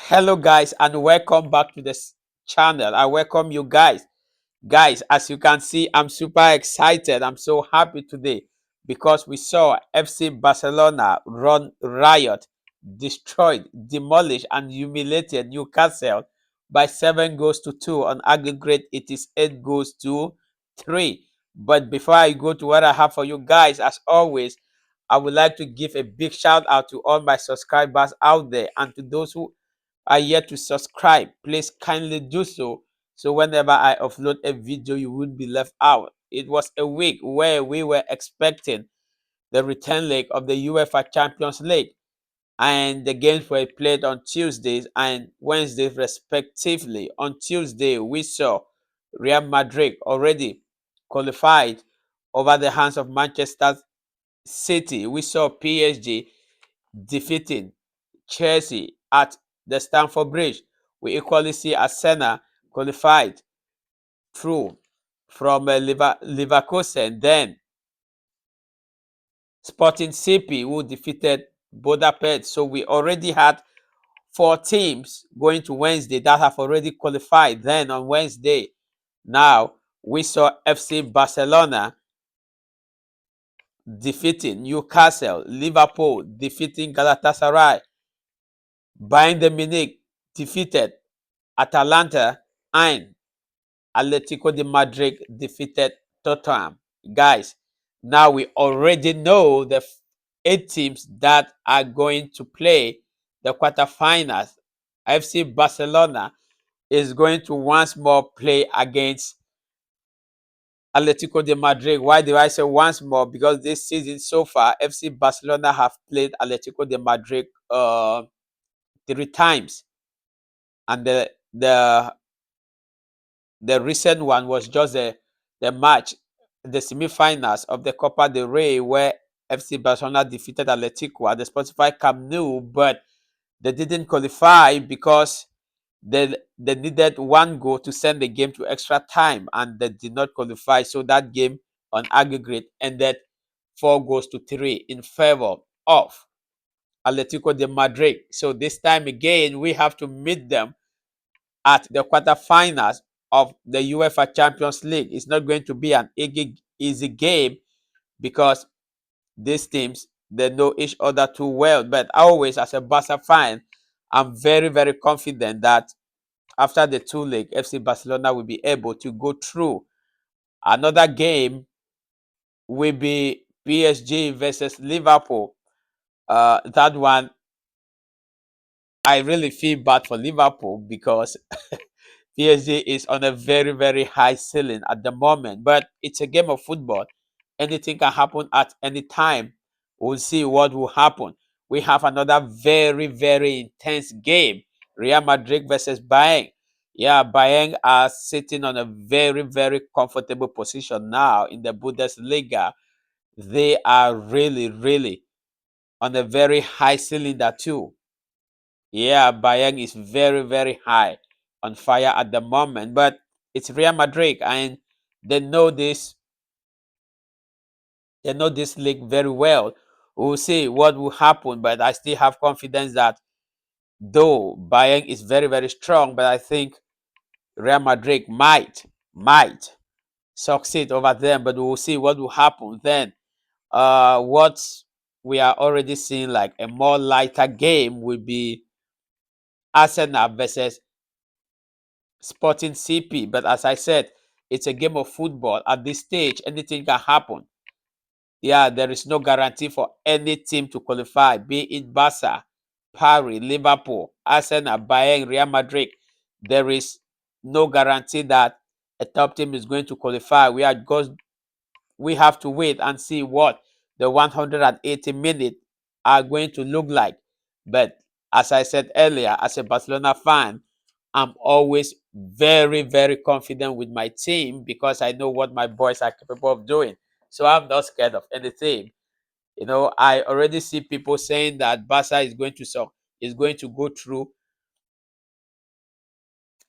Hello, guys, and welcome back to this channel. I welcome you guys. Guys, as you can see, I'm super excited. I'm so happy today because we saw FC Barcelona run riot, destroyed, demolished, and humiliated Newcastle by 7 goals to 2. On aggregate, it is 8 goals to 3. But before I go to what I have for you guys, as always, I would like to give a big shout out to all my subscribers out there and to those who are yet to subscribe. Please kindly do so. So whenever I upload a video, you won't be left out. It was a week where we were expecting the return leg of the UEFA Champions League, and the games were played on Tuesdays and Wednesdays respectively. On Tuesday, we saw Real Madrid already qualified over the hands of Manchester City. We saw PSG defeating Chelsea at the Stamford Bridge. We equally see Arsenal qualified through from Leverkusen. Then Sporting CP, who defeated Budapest. So we already had 4 teams going to Wednesday that have already qualified. Then on Wednesday, now we saw FC Barcelona defeating Newcastle, Liverpool defeating Galatasaray, Bayern Munich defeated Atalanta, and Atletico de Madrid defeated Tottenham. Guys, now we already know the 8 teams that are going to play the quarterfinals. FC Barcelona is going to once more play against Atletico de Madrid. Why do I say once more? Because this season so far, FC Barcelona have played Atletico de Madrid 3 times, and the recent one was just the match, the semi-finals of the Copa del Rey, where FC Barcelona defeated Atletico at the Spotify Camp Nou, but they didn't qualify because they needed 1 goal to send the game to extra time, and they did not qualify. So that game on aggregate ended 4 goals to 3 in favor of Atletico de Madrid. So this time again, we have to meet them at the quarterfinals of the UEFA Champions League. It's not going to be an easy game because these teams, they know each other too well. But always, as a Barca fan, I'm very, very confident that after the 2 leg, FC Barcelona will be able to go through. Another game will be PSG versus Liverpool. That one, I really feel bad for Liverpool because PSG is on a very, very high ceiling at the moment. But it's a game of football. Anything can happen at any time. We'll see what will happen. We have another very, very intense game. Real Madrid versus Bayern. Yeah, Bayern are sitting on a very, very comfortable position now in the Bundesliga. They are really, really on a very high cylinder too. Yeah, Bayern is very, very high on fire at the moment, but it's Real Madrid, and they know this. They know this league very well. We'll see what will happen, but I still have confidence that though Bayern is very, very strong, but I think Real Madrid might succeed over them. But we'll see what will happen then. What we are already seeing like a more lighter game will be Arsenal versus Sporting CP. But as I said, it's a game of football. At this stage, anything can happen. Yeah, there is no guarantee for any team to qualify, be it Barca, Paris, Liverpool, Arsenal, Bayern, Real Madrid. There is no guarantee that a top team is going to qualify. We have to wait and see what the 180 minutes are going to look like. But as I said earlier, as a Barcelona fan, I'm always very, very confident with my team because I know what my boys are capable of doing. So I'm not scared of anything. I already see people saying that Barca is going to go through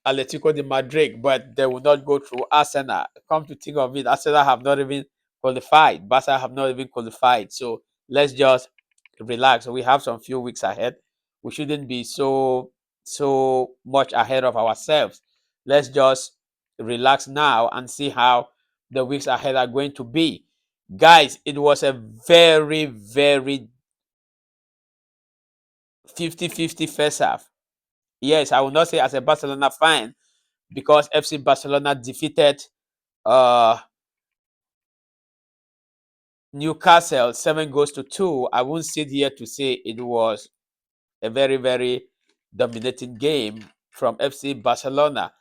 Atletico de Madrid, but they will not go through Arsenal. Come to think of it, Arsenal have not even qualified. Barca have not even qualified. So let's just relax. We have some few weeks ahead. We shouldn't be so so much ahead of ourselves. Let's just relax now and see how the weeks ahead are going to be. Guys, it was a very, very 50-50 first half. Yes, I will not say as a Barcelona fan, because FC Barcelona defeated uh, Newcastle 7 goals to 2. I won't sit here to say it was a very, very dominating game from FC Barcelona.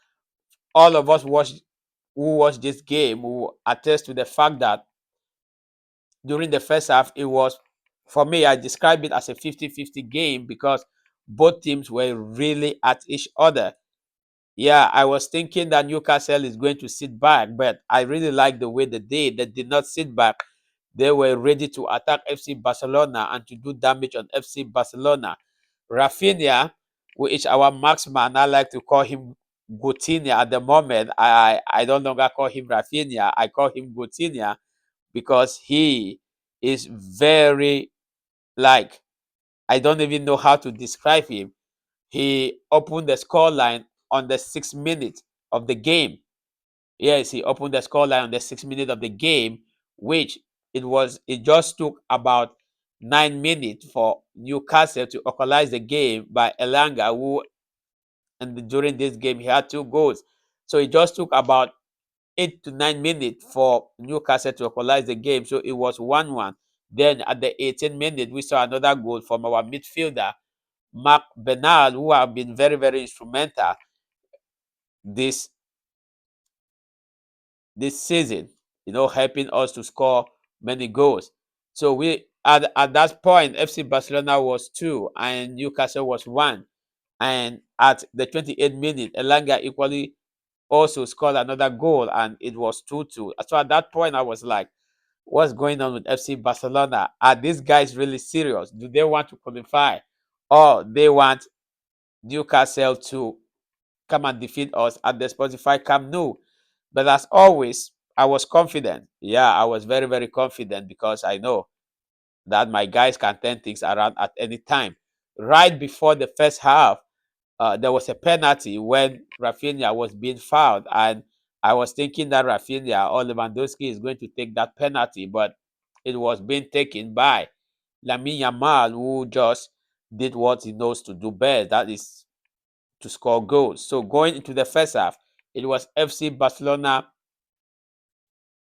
All of us who watched this game will attest to the fact that during the first half, it was, for me, I describe it as a 50-50 game because both teams were really at each other. Yeah, I was thinking that Newcastle is going to sit back, but I really like the way they did. They did not sit back. They were ready to attack FC Barcelona and to do damage on FC Barcelona. Rafinha, which our marksman, I like to call him Coutinho at the moment. I don't longer call him Rafinha. I call him Coutinho because he is very, like, I don't even know how to describe him. He opened the scoreline on the 6th minute of the game. Yes, he opened the scoreline on the 6th minute of the game, which it just took about 9 minutes for Newcastle to equalize the game by Elanga, who, and during this game he had 2 goals. So it just took about 8 to 9 minutes for Newcastle to equalize the game. So it was 1-1. Then at the 18th minute, we saw another goal from our midfielder, Mark Bernal, who have been very, very instrumental this this season, helping us to score many goals. So we at that point, FC Barcelona was 2 and Newcastle was 1. And at the 28th minute, Elanga equally also scored another goal, and it was 2-2. So at that point, I was like, what's going on with FC Barcelona? Are these guys really serious? Do they want to qualify? Or they want Newcastle to come and defeat us at the Spotify Camp Nou? But as always, I was confident. Yeah, I was very, very confident because I know that my guys can turn things around at any time. Right before the first half, there was a penalty when Rafinha was being fouled, and I was thinking that Rafinha or Lewandowski is going to take that penalty, but it was being taken by Lamine Yamal, who just did what he knows to do best, that is to score goals. So going into the first half, it was FC Barcelona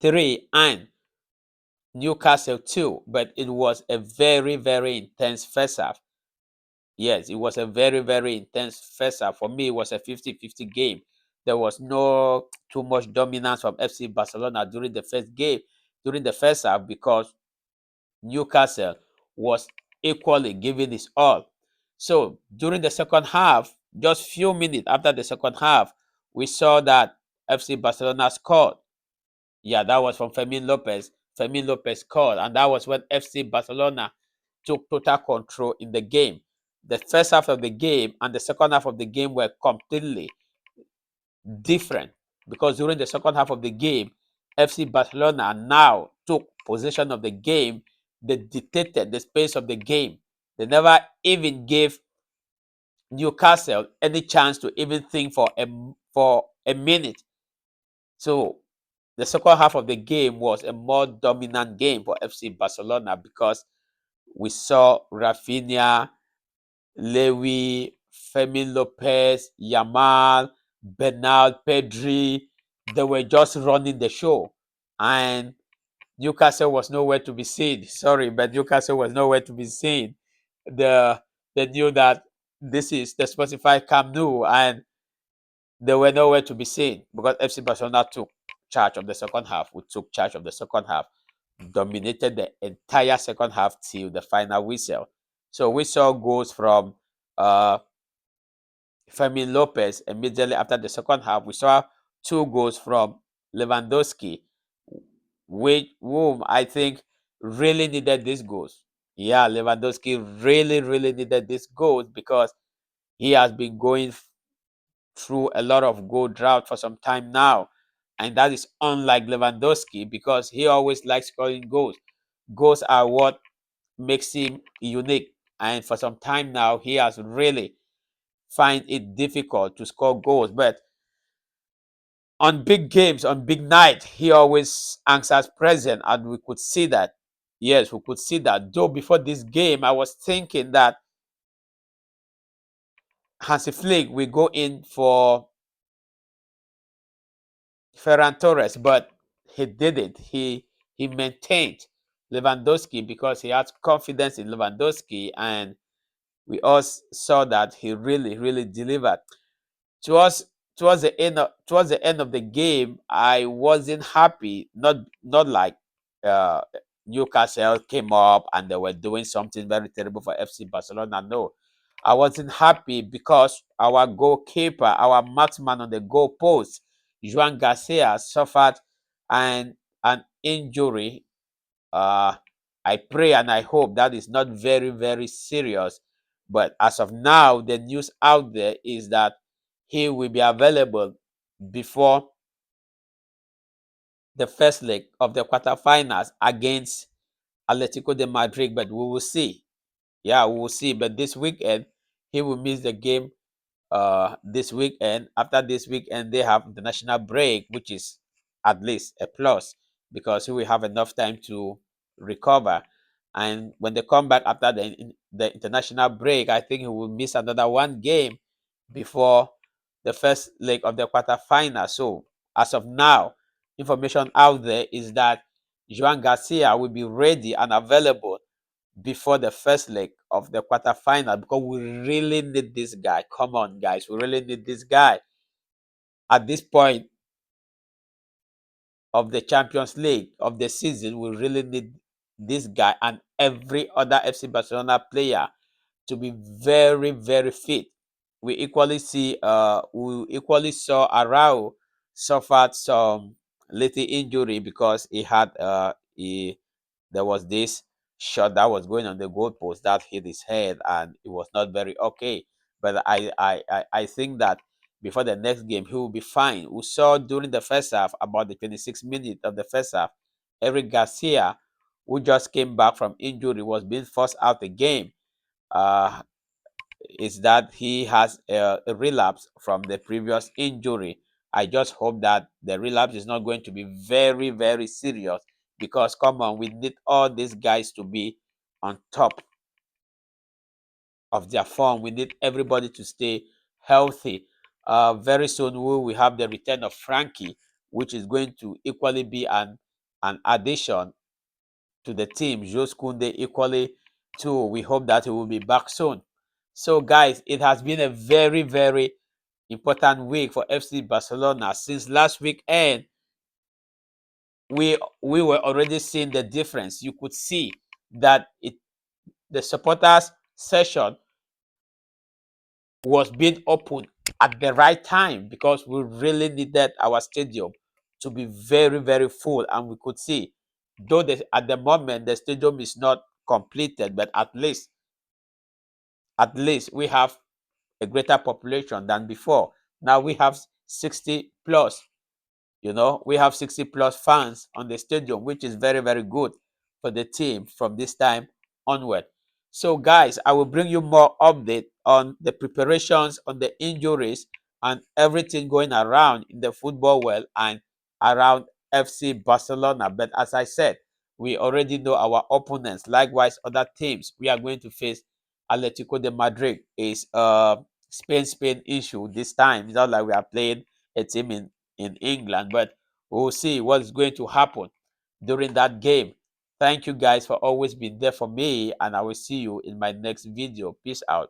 3 and Newcastle 2, but it was a very, very intense first half. Yes, it was a very, very intense first half. For me, it was a 50-50 game. There was no too much dominance from FC Barcelona during the first half, because Newcastle was equally giving its all. So during the second half, just few minutes after the second half, we saw that FC Barcelona scored. Yeah, that was from Fermin Lopez. Fermin Lopez scored, and that was when FC Barcelona took total control in the game. The first half of the game and the second half of the game were completely different, because during the second half of the game, FC Barcelona now took possession of the game. They dictated the space of the game. They never even gave Newcastle any chance to even think for a minute. So the second half of the game was a more dominant game for FC Barcelona, because we saw Rafinha, Lewy, Fermin Lopez, Yamal, Bernal, Pedri. They were just running the show. And Newcastle was nowhere to be seen. Sorry, but Newcastle was nowhere to be seen. The They knew that this is the Spotify Camp Nou, and they were nowhere to be seen because FC Barcelona took charge of the second half. We took charge of the second half, dominated the entire second half till the final whistle. So we saw goals from uh, Fermin Lopez immediately after the second half. We saw 2 goals from Lewandowski, whom I think really needed these goals. Yeah, Lewandowski really, really needed these goals because he has been going through a lot of goal drought for some time now. And that is unlike Lewandowski, because he always likes scoring goals. Goals are what makes him unique. And for some time now, he has really find it difficult to score goals. But on big games, on big night, he always answers present, and we could see that. Yes, we could see that. Though before this game, I was thinking that Hansi Flick will go in for Ferran Torres, but he didn't. He maintained Lewandowski because he had confidence in Lewandowski, and we all saw that he really delivered. Towards towards the end of the game, I wasn't happy. Not like uh, Newcastle came up and they were doing something very terrible for FC Barcelona. No, I wasn't happy because our goalkeeper, our marksman on the goal post, Juan Garcia, suffered an injury. uh, I pray and I hope that is not very serious. But as of now, the news out there is that he will be available before the first leg of the quarterfinals against Atletico de Madrid. But we will see. Yeah, we will see. But this weekend, he will miss the game this weekend. After this weekend, they have the national break, which is at least a plus because he will have enough time to recover. And when they come back after the international break, I think he will miss another one game before the first leg of the quarterfinal. So as of now, information out there is that Joan Garcia will be ready and available before the first leg of the quarterfinal because we really need this guy. Come on, guys, we really need this guy at this point of the Champions League of the season. We really need this guy and every other FC Barcelona player to be very fit. We equally saw Arau suffered some little injury because he had there was this shot that was going on the goalpost that hit his head and it was not very okay. But I think that before the next game he will be fine. We saw during the first half, about the 26th minute of the first half, Eric Garcia, who just came back from injury, was being forced out the game. Uh, is that he has a relapse from the previous injury. I just hope that the relapse is not going to be very serious because come on, we need all these guys to be on top of their form. We need everybody to stay healthy. Very soon we will have the return of Frankie, which is going to equally be an addition to the team. Jose Kunde equally too. We hope that he will be back soon. So guys, it has been a very important week for FC Barcelona. Since last weekend, we were already seeing the difference. You could see that the supporters session was being opened at the right time because we really needed our stadium to be very full. And we could see, though at the moment the stadium is not completed, but at least we have a greater population than before. Now we have 60 plus. We have 60 plus fans on the stadium, which is very good for the team from this time onward. So, guys, I will bring you more update on the preparations, on the injuries, and everything going around in the football world and around FC Barcelona. But as I said, we already know our opponents. Likewise, other teams we are going to face. Atletico de Madrid is a Spain issue this time. It's not like we are playing a team in England, but we'll see what is going to happen during that game. Thank you guys for always being there for me, and I will see you in my next video. Peace out.